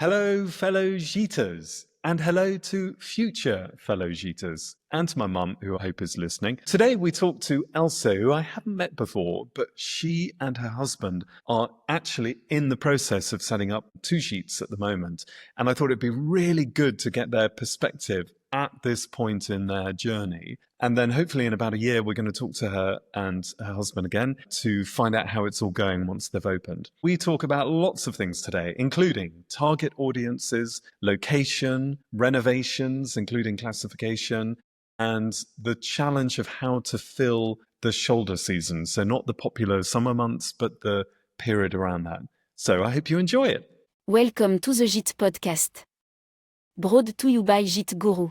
Hello, fellow Gites, and hello to future fellow Gites, and to my mum, who I hope is listening. Today we talk to Elsa, who I haven't met before, but she and her husband are actually in the process of setting up two Gites at the moment. And I thought it'd be really good to get their perspective at this point in their journey. And then hopefully in about a year, we're going to talk to her and her husband again to find out how it's all going once they've opened. We talk about lots of things today, including target audiences, location, renovations, including classification, and the challenge of how to fill the shoulder season. So not the popular summer months, but the period around that. So I hope you enjoy it. Welcome to the Gite podcast. Brought to you by Gîte Guru.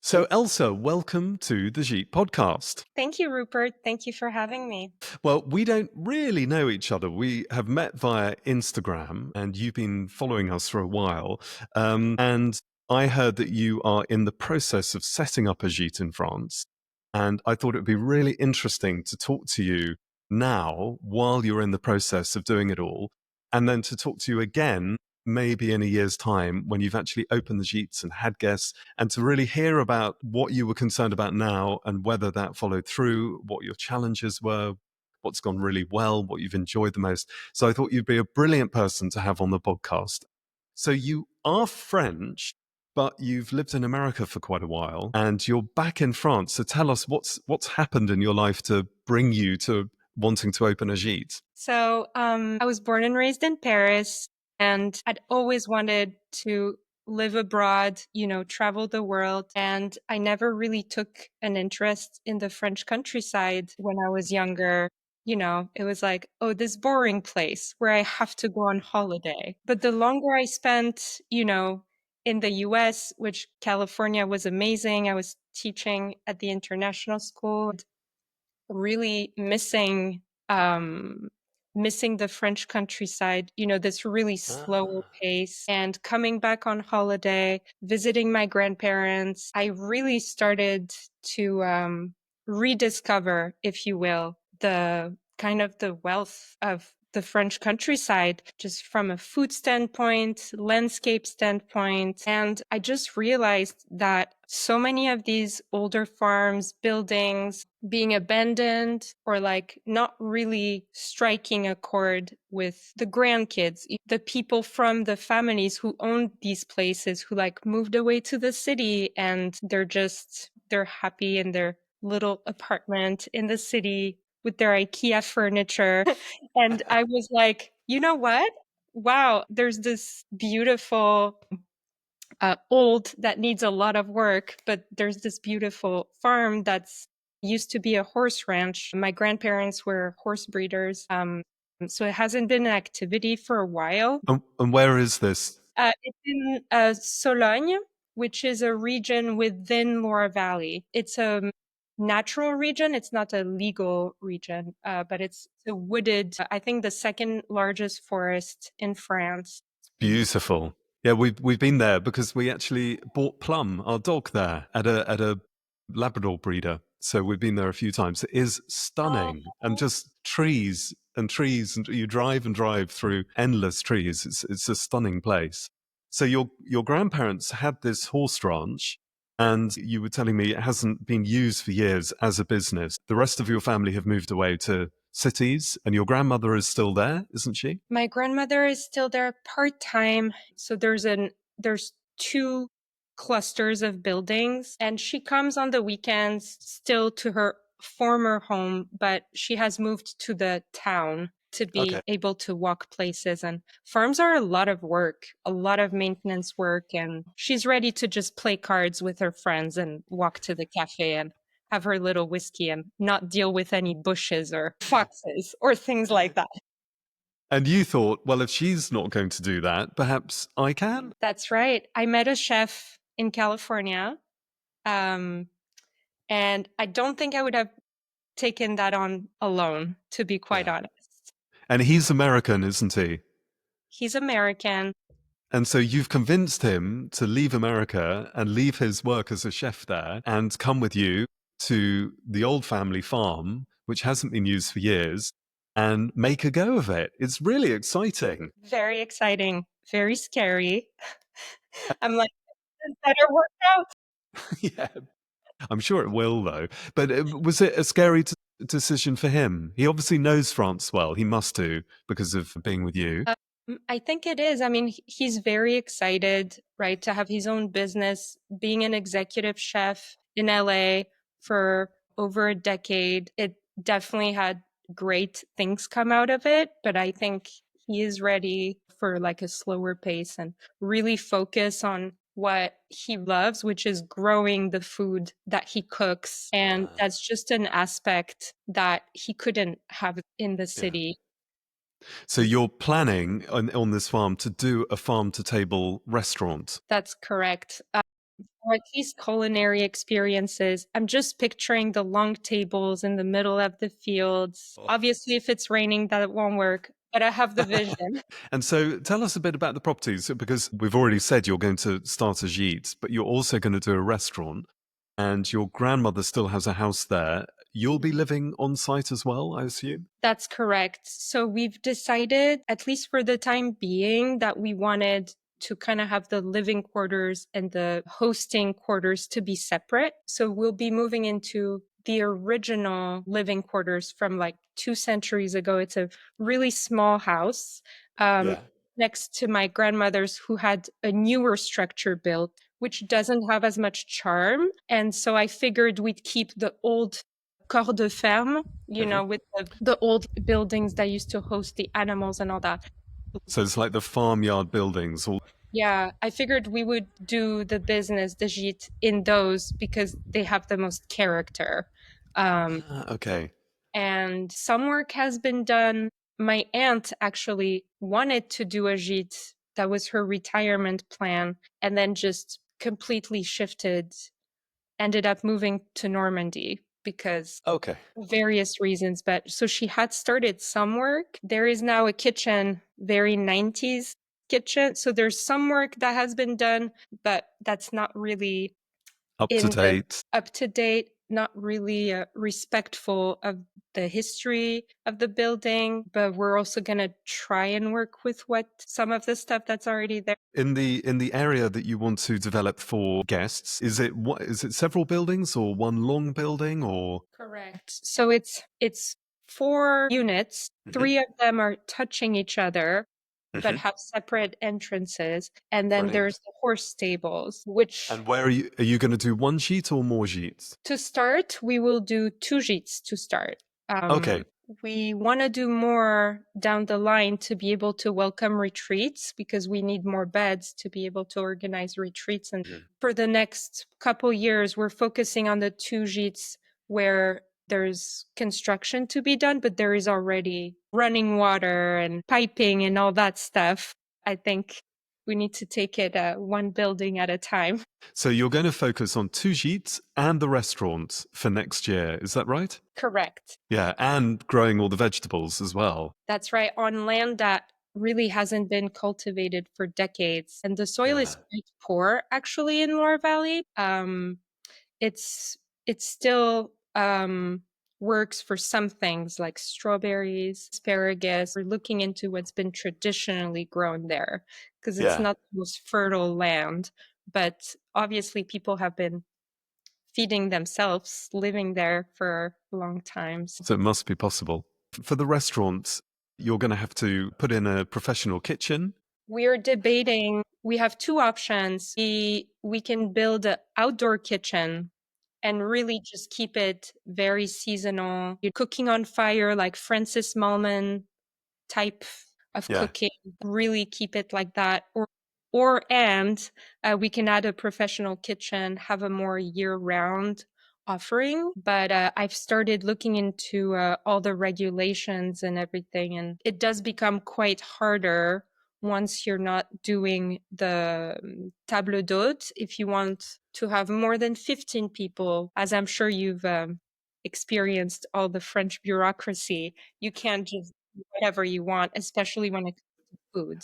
So Elsa, welcome to the Gîte podcast. Thank you, Rupert. Thank you for having me. Well, we don't really know each other. We have met via Instagram, and you've been following us for a while. And I heard that you are in the process of setting up a gîte in France. And I thought it would be really interesting to talk to you now while you're in the process of doing it all, and then to talk to you again maybe in a year's time when you've actually opened the gîtes and had guests, and to really hear about what you were concerned about now and whether that followed through, what your challenges were, what's gone really well, what you've enjoyed the most. So I thought you'd be a brilliant person to have on the podcast. So you are French, but you've lived in America for quite a while and you're back in France. So tell us what's happened in your life to bring you to wanting to open a gîte. So I was born and raised in Paris, and I'd always wanted to live abroad, travel the world. And I never really took an interest in the French countryside when I was younger. It was like, oh, this boring place where I have to go on holiday. But the longer I spent, in the US, which California was amazing. I was teaching at the international school, really missing the French countryside, this really slower pace. And coming back on holiday, visiting my grandparents, I really started to rediscover, if you will, the kind of the wealth of the French countryside, just from a food standpoint, landscape standpoint. And I just realized that so many of these older farms, buildings being abandoned or like not really striking a chord with the grandkids, the people from the families who owned these places, who like moved away to the city, and they're happy in their little apartment in the city with their IKEA furniture. And I was like, you know what? Wow, there's this beautiful old that needs a lot of work, but there's this beautiful farm that's used to be a horse ranch. My grandparents were horse breeders. So it hasn't been an activity for a while. And where is this? It's in Sologne, which is a region within Loire Valley. It's a natural region. It's not a legal region, but it's a wooded, I think the second largest forest in France. Beautiful. Yeah, we've been there because we actually bought Plum, our dog, there at a Labrador breeder. So we've been there a few times. It is stunning, and just trees and trees, and you drive and drive through endless trees. It's a stunning place. So your grandparents had this horse ranch, and you were telling me it hasn't been used for years as a business. The rest of your family have moved away to cities, and your grandmother is still there, isn't she? My grandmother is still there part-time. So there's two clusters of buildings, and she comes on the weekends still to her former home, but she has moved to the town to be able to walk places. And farms are a lot of work, a lot of maintenance work, and she's ready to just play cards with her friends and walk to the cafe and have her little whiskey and not deal with any bushes or foxes or things like that. And you thought, well, if she's not going to do that, perhaps I can? That's right. I met a chef in California, and I don't think I would have taken that on alone, to be quite honest. And he's American, isn't he? He's American. And so you've convinced him to leave America and leave his work as a chef there and come with you to the old family farm, which hasn't been used for years. and make a go of it. It's really exciting. Very exciting, very scary. I'm like, "This better work out." Yeah, I'm sure it will, though. But was it a scary decision for him? He obviously knows France well. He must do because of being with you. I think it is. I mean, he's very excited, right, to have his own business, being an executive chef in LA for over a decade. It definitely had great things come out of it, but I think he is ready for like a slower pace and really focus on what he loves, which is growing the food that he cooks. And that's just an aspect that he couldn't have in the Yeah. city. So you're planning on this farm to do a farm-to-table restaurant. That's correct. Or at least culinary experiences. I'm just picturing the long tables in the middle of the fields. Oh. Obviously, if it's raining, that won't work, but I have the vision. And so tell us a bit about the properties, because we've already said you're going to start a gîte, but you're also going to do a restaurant, and your grandmother still has a house there. You'll be living on site as well, I assume? That's correct. So we've decided, at least for the time being, that we wanted to kind of have the living quarters and the hosting quarters to be separate. So we'll be moving into the original living quarters from like 2 centuries ago. It's a really small house Yeah. next to my grandmother's, who had a newer structure built, which doesn't have as much charm. And so I figured we'd keep the old corps de ferme, with the old buildings that used to host the animals and all that. So it's like the farmyard buildings. Yeah, I figured we would do the business, the gîte, in those because they have the most character. Okay. And some work has been done. My aunt actually wanted to do a gîte. That was her retirement plan, and then just completely shifted, ended up moving to Normandy because Okay. various reasons. But so she had started some work. There is now a kitchen, very 90s kitchen. So there's some work that has been done, but that's not really Up to in the date. up to date, not really respectful of the history of the building. But we're also going to try and work with what some of the stuff that's already there. In the area that you want to develop for guests, is it several buildings or one long building or? Correct. So it's 4 units. Mhm. 3 of them are touching each other, but Mhm. have separate entrances. And then Brilliant. there's the horse stables, which And where are you going to do one gîte or more gîtes? to start, we will do 2 gîtes to start. Okay. We want to do more down the line to be able to welcome retreats, because we need more beds to be able to organize retreats. And Mhm. for the next couple years, we're focusing on the 2 gîtes where there's construction to be done, but there is already running water and piping and all that stuff. I think we need to take it one building at a time. So you're going to focus on 2 gîtes and the restaurant for next year. Is that right? Correct. Yeah, and growing all the vegetables as well. That's right. On land that really hasn't been cultivated for decades. And the soil is Yeah. quite poor actually in Loire Valley. It's it still works for some things like strawberries, asparagus. We're looking into what's been traditionally grown there because it's Yeah. not the most fertile land. But obviously people have been feeding themselves, living there for long times. So it must be possible. For the restaurants, you're going to have to put in a professional kitchen. We're debating. We have 2 options. We can build an outdoor kitchen and really just keep it very seasonal. You're cooking on fire like Francis Mallmann type of Yeah. cooking, really keep it like that. Or we can add a professional kitchen, have a more year-round offering. But I've started looking into all the regulations and everything, and it does become quite harder once you're not doing the table d'hôte. If you want to have more than 15 people, as I'm sure you've experienced all the French bureaucracy, you can't just do whatever you want, especially when it comes to food.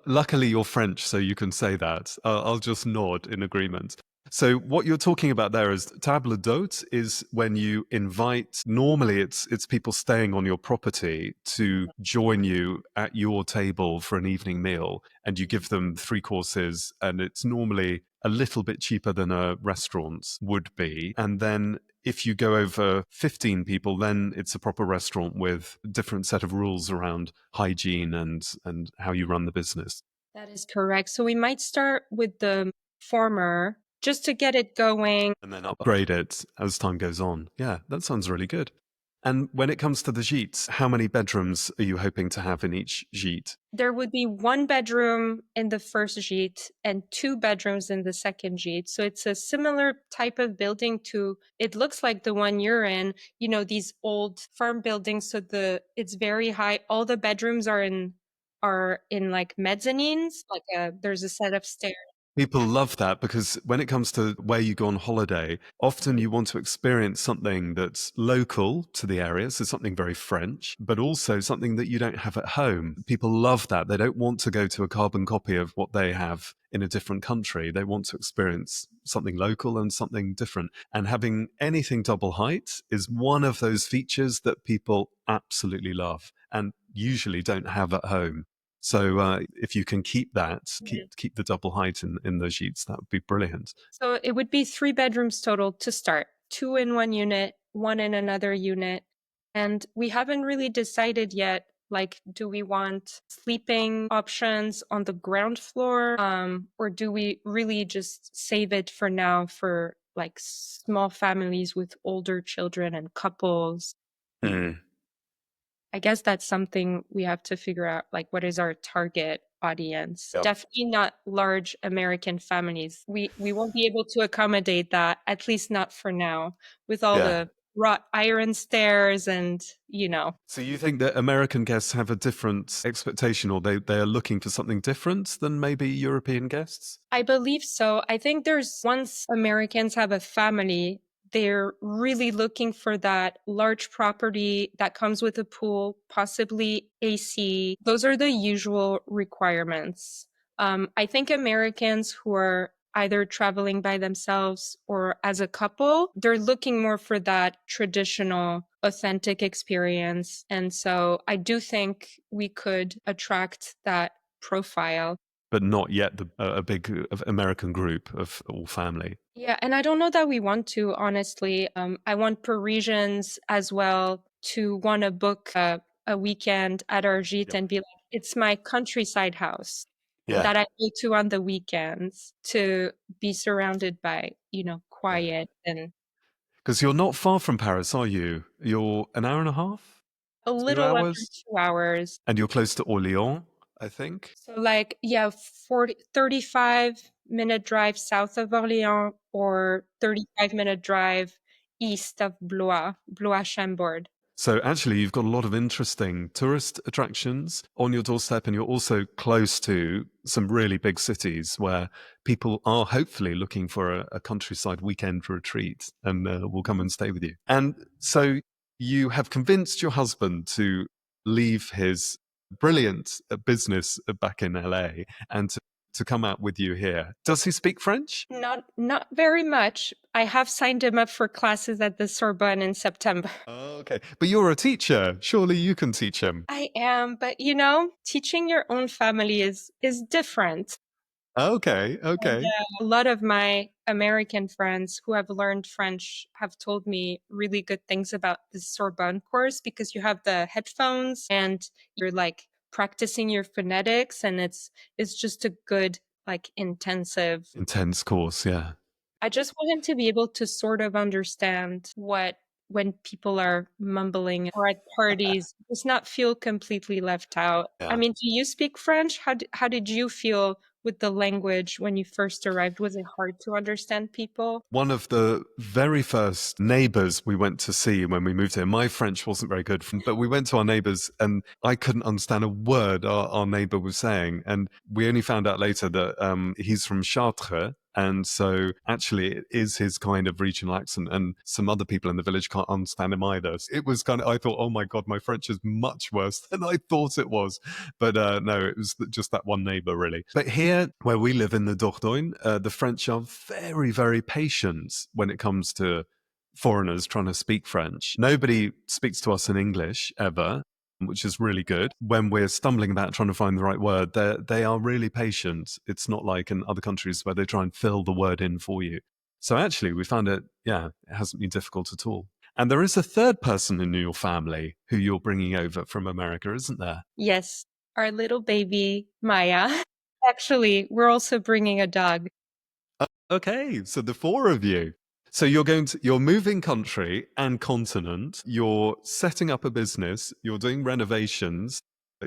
Luckily, you're French, so you can say that. I'll just nod in agreement. So what you're talking about there is table d'hôte is when you invite, normally it's people staying on your property to join you at your table for an evening meal, and you give them 3 courses, and it's normally a little bit cheaper than a restaurant would be. And then if you go over 15 people, then it's a proper restaurant with a different set of rules around hygiene and how you run the business. That is correct. So we might start with the former just to get it going. And then upgrade it as time goes on. Yeah, that sounds really good. And when it comes to the gîtes, how many bedrooms are you hoping to have in each gîte? There would be 1 bedroom in the first gîte and 2 bedrooms in the second gîte. So it's a similar type of building to, it looks like the one you're in, you know, these old farm buildings. So it's very high. All the bedrooms are in like mezzanines, there's a set of stairs. People love that because when it comes to where you go on holiday, often you want to experience something that's local to the area, so something very French, but also something that you don't have at home. People love that. They don't want to go to a carbon copy of what they have in a different country. They want to experience something local and something different. And having anything double height is one of those features that people absolutely love and usually don't have at home. So if you can keep that, keep the double height in those gîtes, that would be brilliant. So it would be 3 bedrooms total to start, 2 in one unit, 1 in another unit. And we haven't really decided yet, like, do we want sleeping options on the ground floor? Or do we really just save it for now for like small families with older children and couples? Mm. I guess that's something we have to figure out, like what is our target audience? Yep. Definitely not large American families. We won't be able to accommodate that, at least not for now, with all the wrought iron stairs and, you know. So you think that American guests have a different expectation, or they are looking for something different than maybe European guests? I believe so. I think once Americans have a family, they're really looking for that large property that comes with a pool, possibly AC. Those are the usual requirements. I think Americans who are either traveling by themselves or as a couple, they're looking more for that traditional, authentic experience. And so I do think we could attract that profile. But not yet a big American group of all family. Yeah, and I don't know that we want to, honestly. I want Parisians as well to want to book a weekend at our gîte and be like, it's my countryside house that I go to on the weekends to be surrounded by, quiet and Because you're not far from Paris, are you? You're an hour and a half? a 2 little under hours? 2 hours. And you're close to Orléans, I think? So 35-minute drive south of Orléans or 35-minute drive east of Blois-Chambord. So actually, you've got a lot of interesting tourist attractions on your doorstep, and you're also close to some really big cities where people are hopefully looking for a countryside weekend retreat and will come and stay with you. And so you have convinced your husband to leave his brilliant business back in LA and to come out with you here. Does he speak French? Not very much. I have signed him up for classes at the Sorbonne in September. Oh, okay. But you're a teacher. Surely you can teach him. I am, but teaching your own family is different. Okay. And, a lot of my American friends who have learned French have told me really good things about the Sorbonne course because you have the headphones and you're like practicing your phonetics, and it's just a good, like, intense course. Yeah. I just want him to be able to sort of understand when people are mumbling or at parties, just not feel completely left out. Yeah. I mean, do you speak French? How did you feel with the language when you first arrived? Was it hard to understand people? One of the very first neighbors we went to see when we moved here, my French wasn't very good, but we went to our neighbors and I couldn't understand a word our neighbor was saying. And we only found out later that he's from Chartres And so actually it is his kind of regional accent, and some other people in the village can't understand him either. It was kind of, I thought, oh my God, my French is much worse than I thought it was. But no, it was just that one neighbor really. But here where we live in the Dordogne, the French are very, very patient when it comes to foreigners trying to speak French. Nobody speaks to us in English ever, which is really good. When we're stumbling about trying to find the right word, they are really patient. It's not like in other countries where they try and fill the word in for you. So actually, we found it, yeah, it hasn't been difficult at all. And there is a third person in your family who you're bringing over from America, isn't there? Yes, our little baby, Maya. Actually, we're also bringing a dog. Okay, so the four of you. So you're moving country and continent, you're setting up a business, you're doing renovations,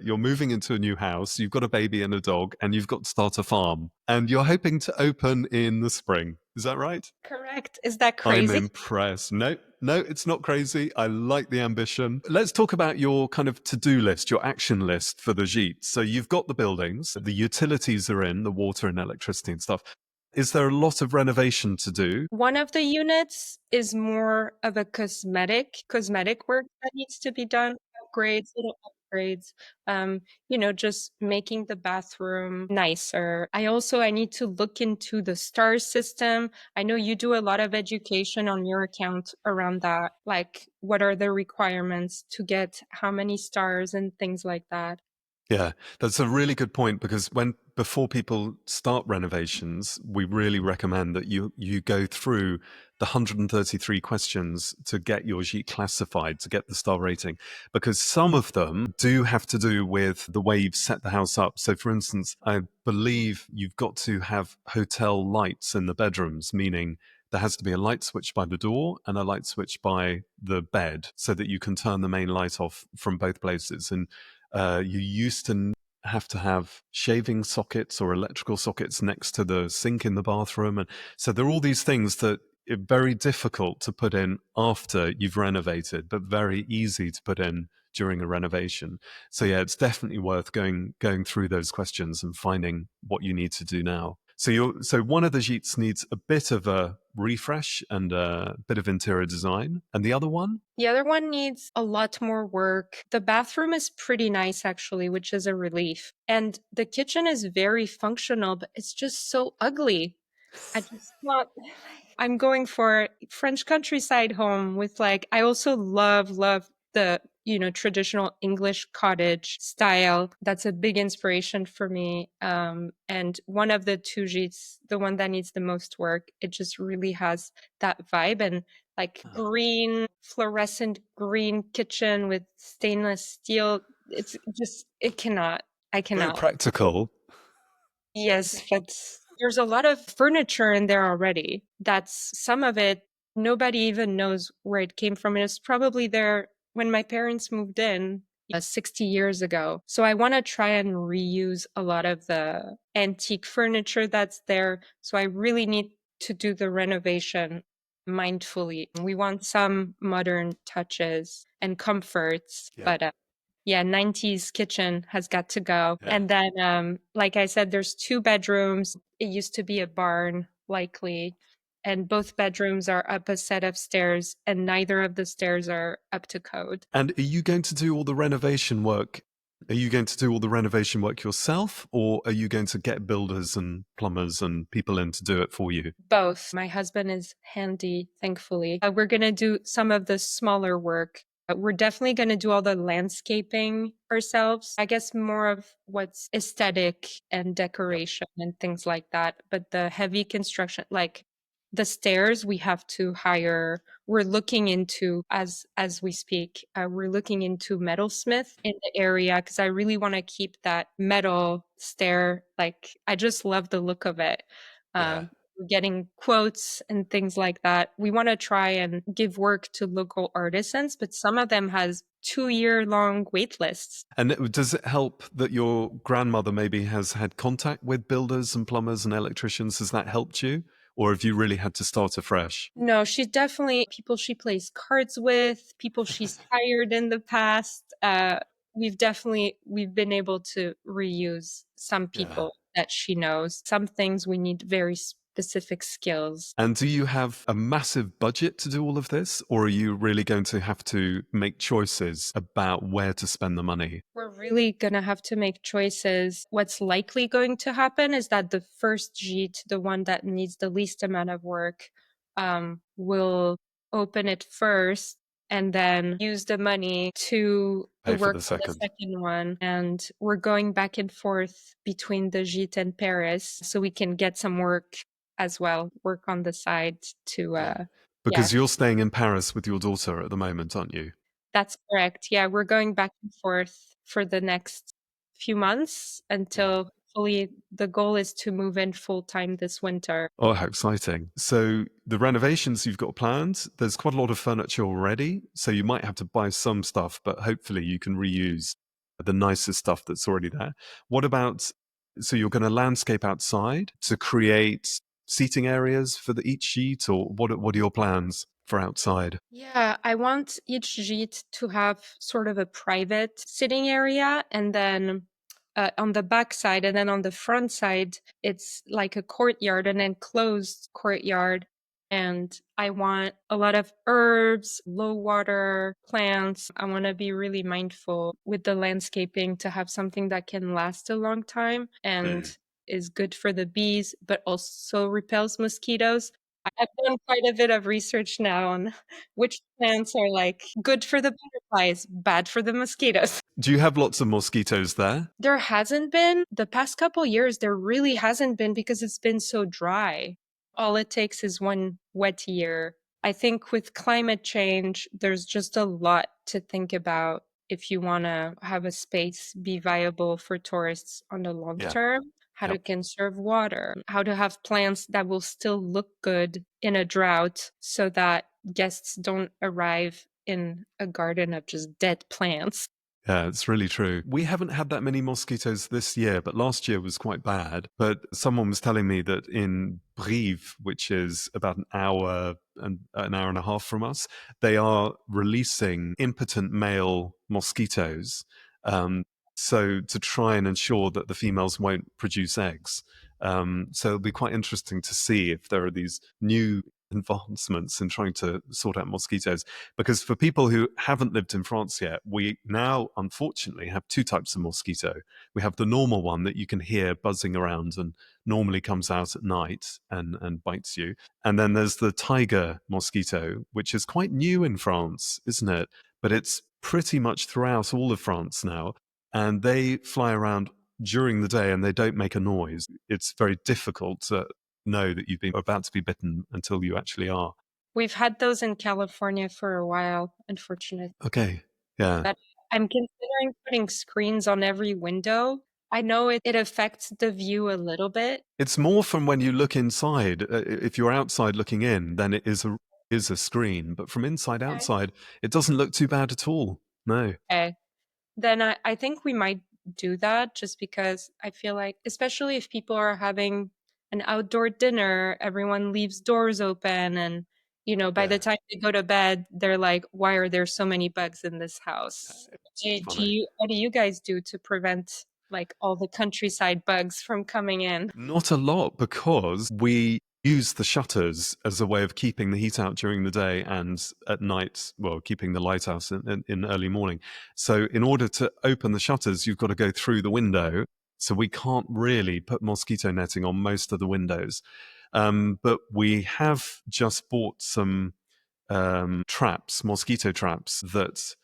you're moving into a new house, you've got a baby and a dog, and you've got to start a farm. And you're hoping to open in the spring. Is that right? Correct. Is that I'm crazy? impressed. No, it's not crazy. I like the ambition. Let's talk about your kind of to-do list, your action list for the Gîte. So you've got the buildings, the utilities are in, the water and electricity and stuff. Is there a lot of renovation to do? One of the units is more of a cosmetic work that needs to be done, upgrades, little upgrades, just making the bathroom nicer. I need to look into the star system. I know you do a lot of education on your account around that, like what are the requirements to get how many stars and things like that. Yeah, that's a really good point, because before people start renovations, we really recommend that you go through the 133 questions to get your Gîte classified, to get the star rating, because some of them do have to do with the way you've set the house up. So for instance, I believe you've got to have hotel lights in the bedrooms, meaning there has to be a light switch by the door and a light switch by the bed so that you can turn the main light off from both places. And you used to have to have shaving sockets or electrical sockets next to the sink in the bathroom. And so there are all these things that are very difficult to put in after you've renovated, but very easy to put in during a renovation. So yeah, it's definitely worth going through those questions and finding what you need to do now. So one of the Gîtes needs a bit of a refresh and a bit of interior design, and the other one. The other one needs a lot more work. The bathroom is pretty nice, actually, which is a relief. And the kitchen is very functional, but it's just so ugly. I just not. I'm going for French countryside home with I also love the, traditional English cottage style. That's a big inspiration for me. And one of the two Gîtes, the one that needs the most work, it just really has that vibe and green, fluorescent green kitchen with stainless steel. It's just, I Very cannot. practical. Yes, but there's a lot of furniture in there already. That's some of it, nobody even knows where it came from. It was probably there when my parents moved in 60 years ago. So I want to try and reuse a lot of the antique furniture that's there. So I really need to do the renovation mindfully. We want some modern touches and comforts, Yeah. but yeah, 90s kitchen has got to go. Yeah. And then, like I said, there's two bedrooms. It used to be a barn, likely. And both bedrooms are up a set of stairs, and neither of the stairs are up to code. And are you going to do all the renovation work? Are you going to do all the renovation work yourself, or are you going to get builders and plumbers and people in to do it for you? Both. My husband is handy, thankfully. We're going to do some of the smaller work. We're definitely going to do all the landscaping ourselves. I guess more of what's aesthetic and Yep. decoration and things like that. But the heavy construction, like the stairs, we have to hire. We're looking into as we speak. We're looking into metalsmith in the area because I really want to keep that metal stair. Like I just love the look of it. Yeah. We're getting quotes and things like that. We want to try and give work to local artisans, but some of them has 2-year long wait lists. And does it help that your grandmother maybe has had contact with builders and plumbers and electricians? Has that helped you? Or have you really had to start afresh? No, she's definitely people she plays cards with, people she's hired in the past. We've been able to reuse some Yeah. people that she knows. Some things we need very specific skills. And do you have a massive budget to do all of this, or are you really going to have to make choices about where to spend the money? We're really going to have to make choices. What's likely going to happen is that the first Gîte, the one that needs the least amount of work, will open it first and then use the money to Pay for work the on the second. second one. And we're going back and forth between the Gîte and Paris so we can get some work as well, work on the side to, yeah. Because you're staying in Paris with your daughter at the moment, aren't you? That's correct. Yeah, we're going back and forth for the next few months until hopefully the goal is to move in full time this winter. Oh, how exciting. So the renovations you've got planned, there's quite a lot of furniture already. So you might have to buy some stuff, but hopefully you can reuse the nicest stuff that's already there. What about, so you're going to landscape outside to create seating areas for each sheet, or what are your plans for outside? Yeah, I want each Gîte to have sort of a private sitting area, and then on the back side, and then on the front side, it's like a courtyard, an enclosed courtyard. And I want a lot of herbs, low water plants. I want to be really mindful with the landscaping to have something that can last a long time and is good for the bees, but also repels mosquitoes. I've done quite a bit of research now on which plants are like good for the butterflies, bad for the mosquitoes. Do you have lots of mosquitoes there? There hasn't been the past couple years, there really hasn't been because it's been so dry. All it takes is one wet year. I think with climate change, there's just a lot to think about if you want to have a space be viable for tourists on the long Yeah. term. How to conserve water, how to have plants that will still look good in a drought so that guests don't arrive in a garden of just dead plants. Yeah, it's really true. We haven't had that many mosquitoes this year, but last year was quite bad. But someone was telling me that in Brive, which is about an hour and a half from us, they are releasing impotent male mosquitoes. So to try and ensure that the females won't produce eggs. So it'll be quite interesting to see if there are these new advancements in trying to sort out mosquitoes. Because for people who haven't lived in France yet, we now unfortunately have two types of mosquito. We have the normal one that you can hear buzzing around and normally comes out at night and bites you. And then there's the tiger mosquito, which is quite new in France, isn't it? But it's pretty much throughout all of France now. And they fly around during the day and they don't make a noise. It's very difficult to know that you've been about to be bitten until you actually are. We've had those in California for a while, unfortunately. Okay. Yeah. But I'm considering putting screens on every window. I know it affects the view a little bit. It's more from when you look inside. If you're outside looking in, then it is a screen. But from inside outside, it doesn't look too bad at all. No. Okay. Then I think we might do that just because I feel like, especially if people are having an outdoor dinner, everyone leaves doors open. And, by the time they go to bed, they're like, why are there so many bugs in this house? What do you guys do to prevent like all the countryside bugs from coming in? Not a lot, because we use the shutters as a way of keeping the heat out during the day and at night, well, keeping the light out in early morning. So in order to open the shutters, you've got to go through the window. So we can't really put mosquito netting on most of the windows. But we have just bought some traps, mosquito traps that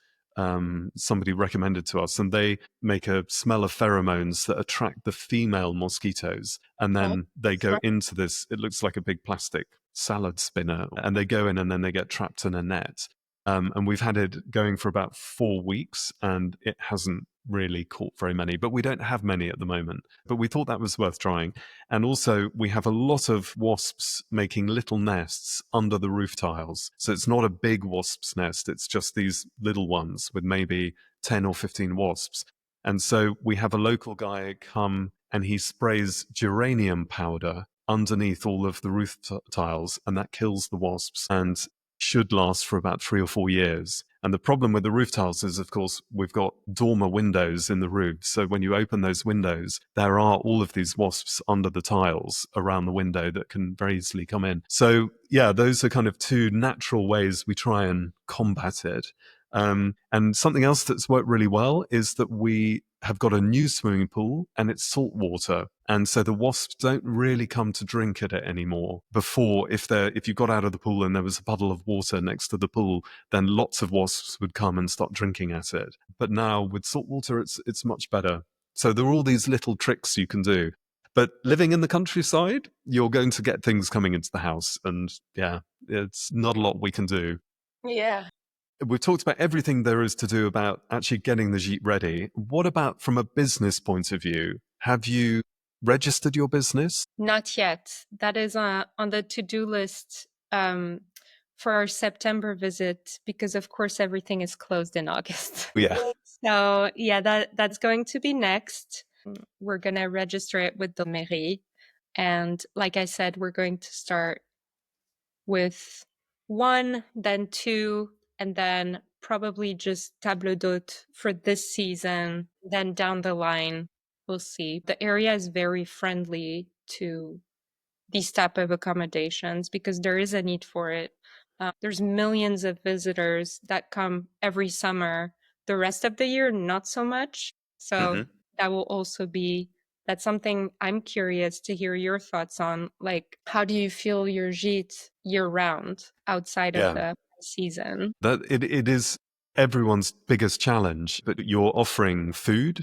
somebody recommended to us, and they make a smell of pheromones that attract the female mosquitoes, and then they go into this, it looks like a big plastic salad spinner, and they go in and then they get trapped in a net. And we've had it going for about 4 weeks and it hasn't really caught very many, but we don't have many at the moment. But we thought that was worth trying. And also we have a lot of wasps making little nests under the roof tiles. So it's not a big wasp's nest, it's just these little ones with maybe 10 or 15 wasps. And so we have a local guy come and he sprays geranium powder underneath all of the roof tiles, and that kills the wasps and should last for about 3 or 4 years. And the problem with the roof tiles is, of course, we've got dormer windows in the roof. So when you open those windows, there are all of these wasps under the tiles around the window that can very easily come in. So yeah, those are kind of two natural ways we try and combat it. And something else that's worked really well is that we have got a new swimming pool and it's salt water. And so the wasps don't really come to drink at it anymore. Before, if you got out of the pool and there was a puddle of water next to the pool, then lots of wasps would come and start drinking at it. But now with salt water, it's much better. So there are all these little tricks you can do. But living in the countryside, you're going to get things coming into the house. And yeah, it's not a lot we can do. Yeah. We've talked about everything there is to do about actually getting the Gîte ready. What about from a business point of view? Have you registered your business? Not yet. That is on the to-do list for our September visit, because of course everything is closed in August. Yeah. So yeah, that's going to be next. We're going to register it with the mairie. And like I said, we're going to start with one, then two, and then probably just table d'hôte for this season. Then down the line, we'll see. The area is very friendly to these type of accommodations because there is a need for it. There's millions of visitors that come every summer. The rest of the year, not so much. So that will also be, that's something I'm curious to hear your thoughts on. Like, how do you feel your gîte year round outside of Yeah. the season? That it is everyone's biggest challenge, but you're offering food,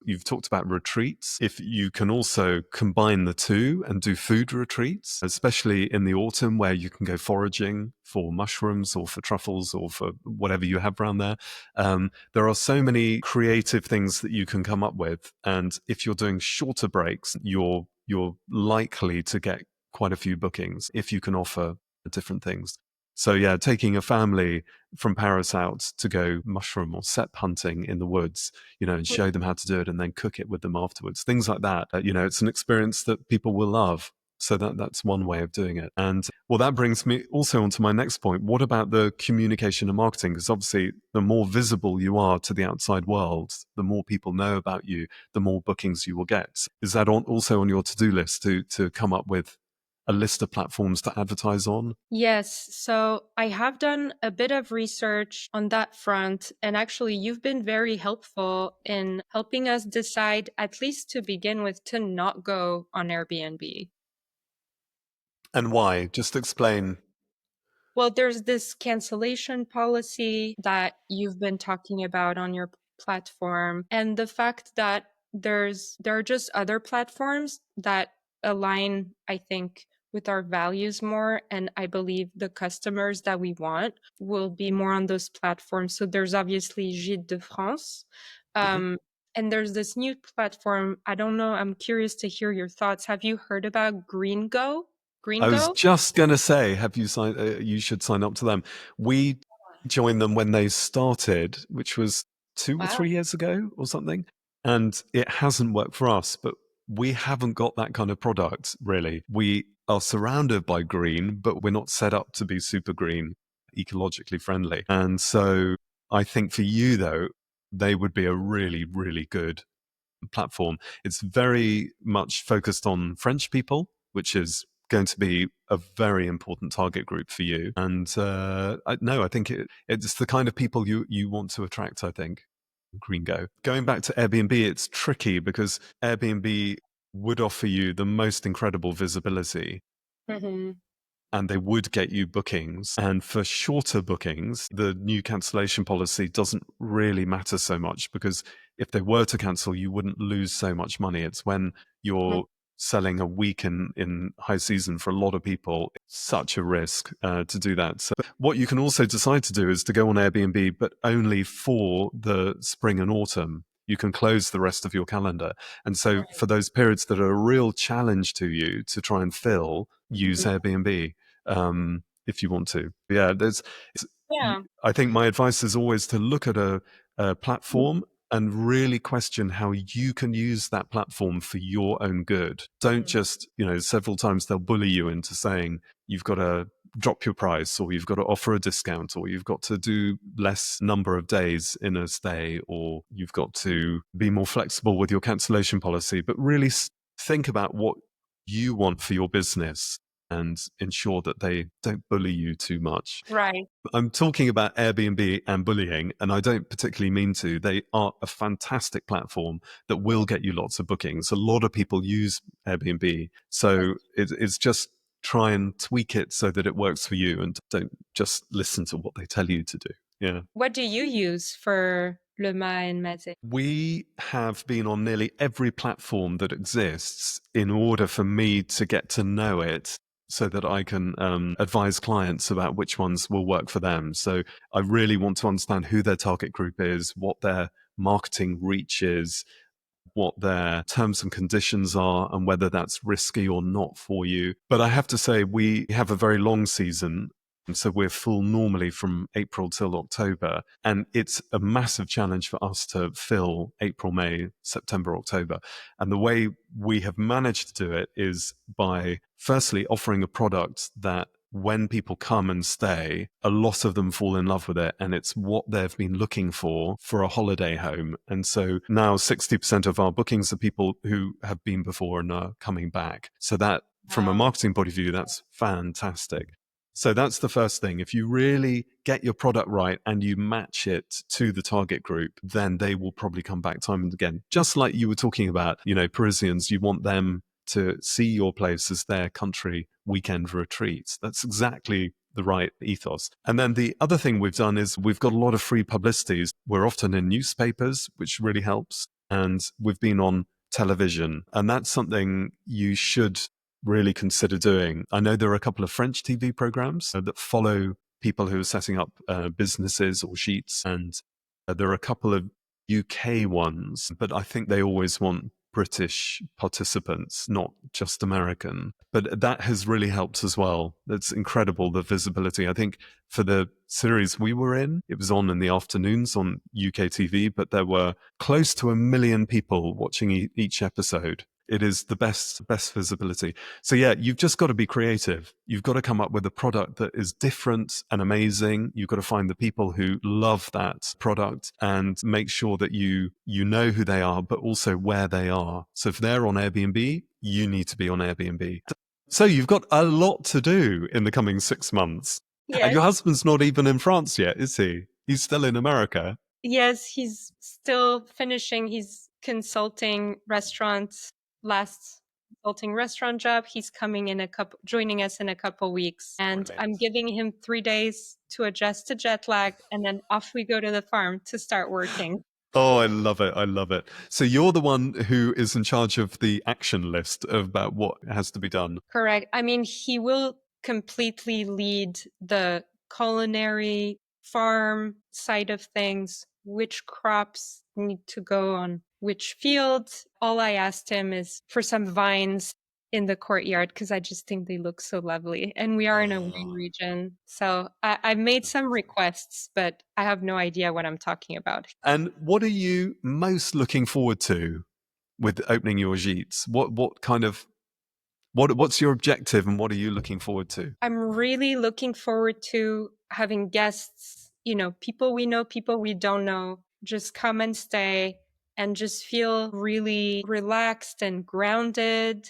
you've talked about retreats. If you can also combine the two and do food retreats, especially in the autumn where you can go foraging for mushrooms or for truffles or for whatever you have around there. There are so many creative things that you can come up with. And if you're doing shorter breaks, you're likely to get quite a few bookings if you can offer different things. So yeah, taking a family from Paris out to go mushroom or cep hunting in the woods, and show them how to do it and then cook it with them afterwards. Things like that. It's an experience that people will love. So that's one way of doing it. And well, that brings me also on to my next point. What about the communication and marketing? Because obviously the more visible you are to the outside world, the more people know about you, the more bookings you will get. Is that also on your to-do list to come up with a list of platforms to advertise on? Yes. So I have done a bit of research on that front. And actually, you've been very helpful in helping us decide, at least to begin with, to not go on Airbnb. And why? Just explain. Well, there's this cancellation policy that you've been talking about on your platform, and the fact that there are just other platforms that align, I think, with our values more, and I believe the customers that we want will be more on those platforms. So there's obviously Gîte de France. And there's this new platform. I don't know. I'm curious to hear your thoughts. Have you heard about Green I was Go? just going to say, have you signed? You should sign up to them. We joined them when they started, which was 2 or Wow. 3 years ago or something, and it hasn't worked for us. But we haven't got that kind of product really. We are surrounded by green, but we're not set up to be super green, ecologically friendly. And so I think for you though, they would be a really, really good platform. It's very much focused on French people, which is going to be a very important target group for you. And I think it's the kind of people you want to attract, I think. Gringo. Going back to Airbnb, it's tricky because Airbnb would offer you the most incredible visibility and they would get you bookings. And for shorter bookings, the new cancellation policy doesn't really matter so much because if they were to cancel, you wouldn't lose so much money. It's when you're selling a week in high season for a lot of people, it's such a risk to do that. So what you can also decide to do is to go on Airbnb, but only for the spring and autumn. You can close the rest of your calendar. And so for those periods that are a real challenge to you to try and fill, use Airbnb if you want to. Yeah, Yeah. I think my advice is always to look at a platform and really question how you can use that platform for your own good. Don't just, several times they'll bully you into saying you've got to drop your price, or you've got to offer a discount, or you've got to do less number of days in a stay, or you've got to be more flexible with your cancellation policy. But really think about what you want for your business and ensure that they don't bully you too much. Right. I'm talking about Airbnb and bullying, and I don't particularly mean to. They are a fantastic platform that will get you lots of bookings. A lot of people use Airbnb. So it's just try and tweak it so that it works for you, and don't just listen to what they tell you to do. Yeah. What do you use for Le Mas and Mazet? We have been on nearly every platform that exists in order for me to get to know it so that I can advise clients about which ones will work for them. So I really want to understand who their target group is, what their marketing reach is, what their terms and conditions are, and whether that's risky or not for you. But I have to say, we have a very long season. And so we're full normally from April till October. And it's a massive challenge for us to fill April, May, September, October. And the way we have managed to do it is by firstly offering a product that when people come and stay, a lot of them fall in love with it, and it's what they've been looking for a holiday home. And so now 60% of our bookings are people who have been before and are coming back. So that, from a marketing point of view, that's fantastic. So that's the first thing. If you really get your product right and you match it to the target group, then they will probably come back time and again. Just like you were talking about, Parisians, you want them to see your place as their country weekend retreats. That's exactly the right ethos. And then the other thing we've done is we've got a lot of free publicities. We're often in newspapers, which really helps. And we've been on television. And that's something you should really consider doing. I know there are a couple of French TV programs that follow people who are setting up businesses or Gites. And there are a couple of UK ones, but I think they always want British participants, not just American. But that has really helped as well. It's incredible, the visibility. I think for the series we were in, it was on in the afternoons on UK TV, but there were close to 1 million people watching each episode. It is the best visibility. So yeah, you've just got to be creative. You've got to come up with a product that is different and amazing. You've got to find the people who love that product and make sure that you know who they are, but also where they are. So if they're on Airbnb, you need to be on Airbnb. So you've got a lot to do in the coming 6 months. Yes. And your husband's not even in France yet, is he? He's still in America. Yes, he's still finishing his consulting restaurants. Last consulting restaurant job. He's coming in joining us in a couple weeks, and Brilliant. I'm giving him 3 days to adjust to jet lag, and then off we go to the farm to start working. Oh, I love it. I love it. So you're the one who is in charge of the action list about what has to be done. Correct. I mean, he will completely lead the culinary farm side of things, which crops need to go on which fields. All I asked him is for some vines in the courtyard because I just think they look so lovely. And we are in a wine region. So I made some requests, but I have no idea what I'm talking about. And what are you most looking forward to with opening your Gites? What's your objective and what are you looking forward to? I'm really looking forward to having guests, people we know, people we don't know, just come and stay and just feel really relaxed and grounded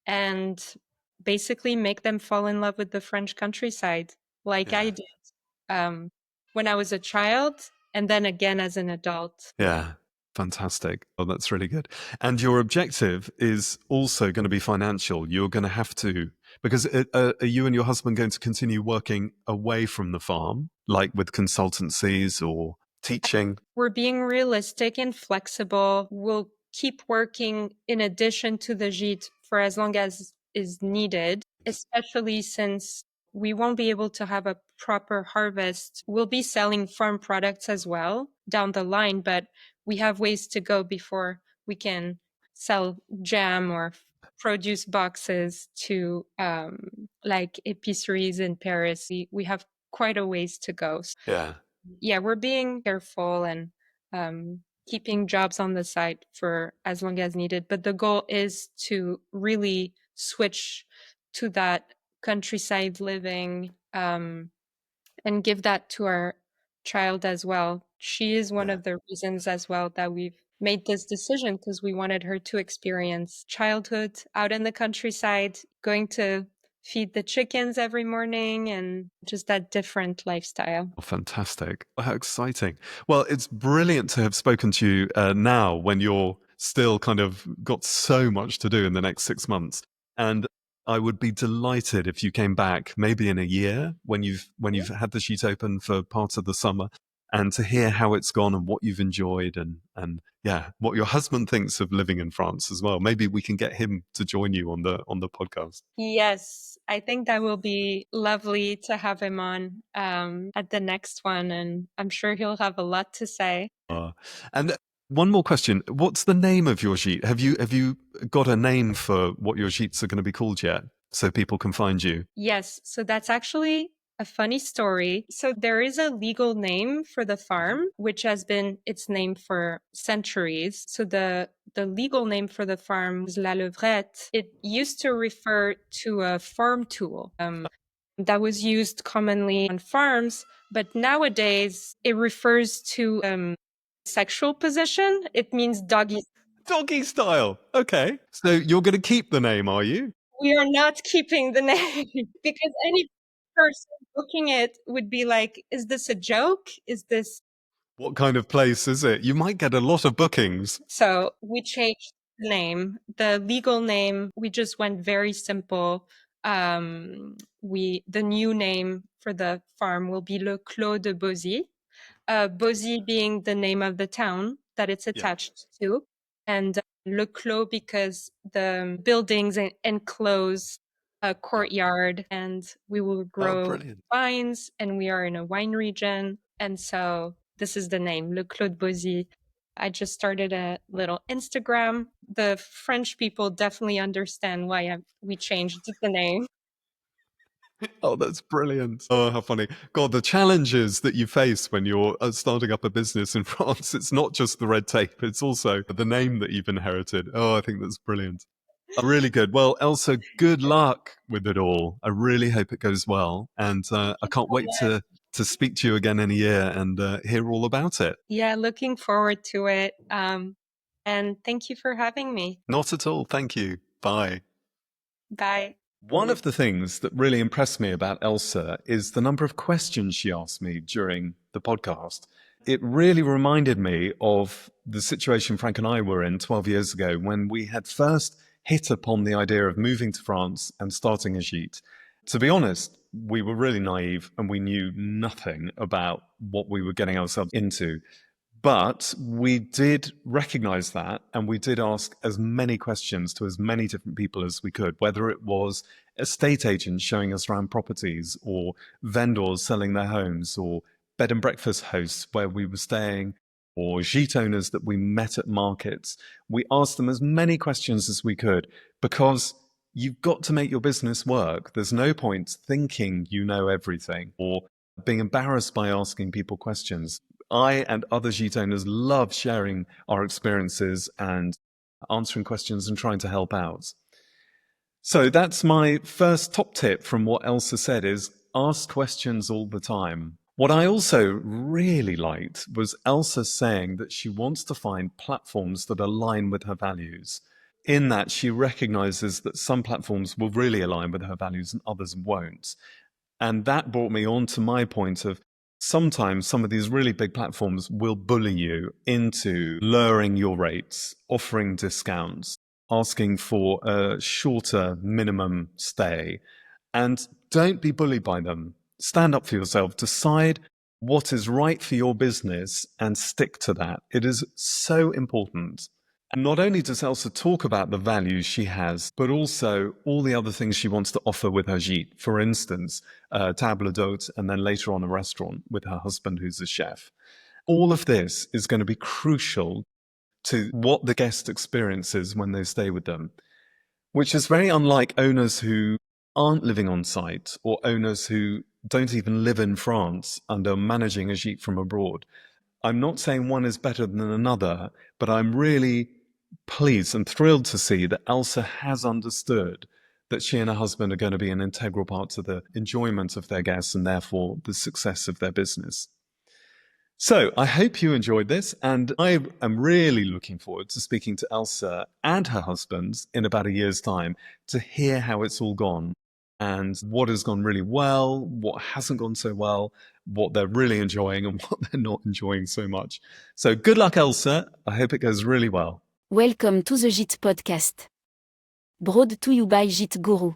and basically make them fall in love with the French countryside like I did when I was a child and then again as an adult. Yeah. Fantastic. Oh, that's really good. And your objective is also going to be financial. You're going to have to, because are you and your husband going to continue working away from the farm, like with consultancies or teaching? We're being realistic and flexible. We'll keep working in addition to the Gîte for as long as is needed, especially since we won't be able to have a proper harvest. We'll be selling farm products as well down the line, but we have ways to go before we can sell jam or produce boxes to like épiceries in Paris. We have quite a ways to go. Yeah, we're being careful and keeping jobs on the side for as long as needed. But the goal is to really switch to that countryside living and give that to our child as well. She is one of the reasons as well that we've made this decision, because we wanted her to experience childhood out in the countryside, going to feed the chickens every morning and just that different lifestyle. Oh, fantastic. How exciting. Well, it's brilliant to have spoken to you now when you're still kind of got so much to do in the next 6 months. And I would be delighted if you came back maybe in a year when you've had the sheet open for part of the summer, and to hear how it's gone and what you've enjoyed, and yeah, what your husband thinks of living in France as well. Maybe we can get him to join you on the podcast. Yes, I think that will be lovely to have him on at the next one, and I'm sure he'll have a lot to say. And one more question: what's the name of your gîte? Have you got a name for what your gîtes are going to be called yet, so people can find you? Yes, so that's actually a funny story. So there is a legal name for the farm, which has been its name for centuries. So the legal name for the farm is La Levrette. It used to refer to a farm tool that was used commonly on farms, but nowadays it refers to sexual position. It means doggy. Doggy style. Okay. So you're going to keep the name, are you? We are not keeping the name because any person booking it would be like, is this a joke? Is this? What kind of place is it? You might get a lot of bookings. So we changed the name. The legal name, we just went very simple. The new name for the farm will be Le Clos de Bauzy. Bauzy being the name of the town that it's attached to, and Le Clos because the buildings enclose a courtyard, and we will grow Brilliant. vines, and we are in a wine region, and so this is the name, Le Clos de Bauzy. I just started a little Instagram. The French people definitely understand why we changed the name. Oh, that's brilliant. Oh, how funny. God, the challenges that you face when you're starting up a business in France, it's not just the red tape, it's also the name that you've inherited. Oh, I think that's brilliant. Really good. Well, Elsa, good luck with it all. I really hope it goes well. And I can't wait to speak to you again in a year and hear all about it. Yeah, looking forward to it. And thank you for having me. Not at all. Thank you. Bye. Bye. One of the things that really impressed me about Elsa is the number of questions she asked me during the podcast. It really reminded me of the situation Frank and I were in 12 years ago when we had first hit upon the idea of moving to France and starting a gîte. To be honest, we were really naive and we knew nothing about what we were getting ourselves into. But we did recognize that, and we did ask as many questions to as many different people as we could, whether it was estate agents showing us around properties, or vendors selling their homes, or bed and breakfast hosts where we were staying, or gîte owners that we met at markets. We asked them as many questions as we could, because you've got to make your business work. There's no point thinking you know everything or being embarrassed by asking people questions. I and other gîte owners love sharing our experiences and answering questions and trying to help out. So that's my first top tip from what Elsa said, is ask questions all the time. What I also really liked was Elsa saying that she wants to find platforms that align with her values. In that, she recognizes that some platforms will really align with her values and others won't. And that brought me on to my point of sometimes some of these really big platforms will bully you into lowering your rates, offering discounts, asking for a shorter minimum stay. And don't be bullied by them. Stand up for yourself. Decide what is right for your business and stick to that. It is so important. And not only does Elsa talk about the values she has, but also all the other things she wants to offer with her gîte. For instance, table d'hôte, and then later on a restaurant with her husband, who's a chef. All of this is going to be crucial to what the guest experiences when they stay with them, which is very unlike owners who aren't living on site, or owners who don't even live in France and are managing a gîte from abroad. I'm not saying one is better than another, but I'm really pleased and thrilled to see that Elsa has understood that she and her husband are going to be an integral part to the enjoyment of their guests and therefore the success of their business. So I hope you enjoyed this, and I am really looking forward to speaking to Elsa and her husband in about a year's time to hear how it's all gone and what has gone really well, what hasn't gone so well, what they're really enjoying and what they're not enjoying so much. So good luck, Elsa. I hope it goes really well. Welcome to the Gite podcast. Brought to you by Gîte Guru.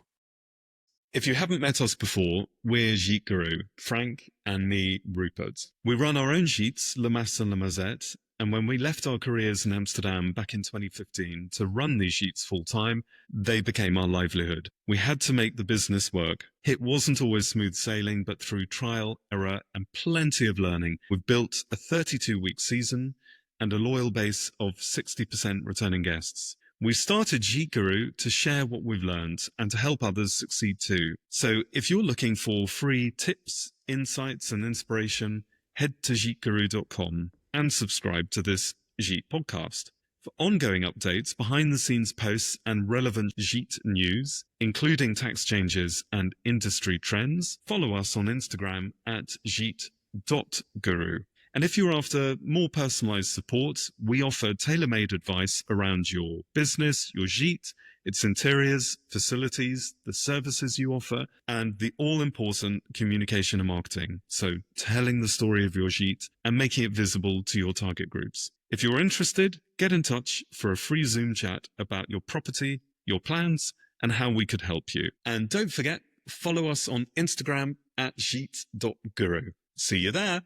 If you haven't met us before, we're Gîte Guru, Frank and me, Rupert. We run our own gîtes, Le Mas and Le Mazette, and when we left our careers in Amsterdam back in 2015 to run these gîtes full-time, they became our livelihood. We had to make the business work. It wasn't always smooth sailing, but through trial, error, and plenty of learning, we've built a 32-week season and a loyal base of 60% returning guests. We started Gîte Guru to share what we've learned and to help others succeed too. So if you're looking for free tips, insights and inspiration, head to giteguru.com and subscribe to this Gîte podcast. For ongoing updates, behind-the-scenes posts and relevant Gîte news, including tax changes and industry trends, follow us on Instagram at gite.guru. And if you're after more personalized support, we offer tailor-made advice around your business, your gîte, its interiors, facilities, the services you offer, and the all-important communication and marketing. So telling the story of your gîte and making it visible to your target groups. If you're interested, get in touch for a free Zoom chat about your property, your plans, and how we could help you. And don't forget, follow us on Instagram at gite.guru. See you there.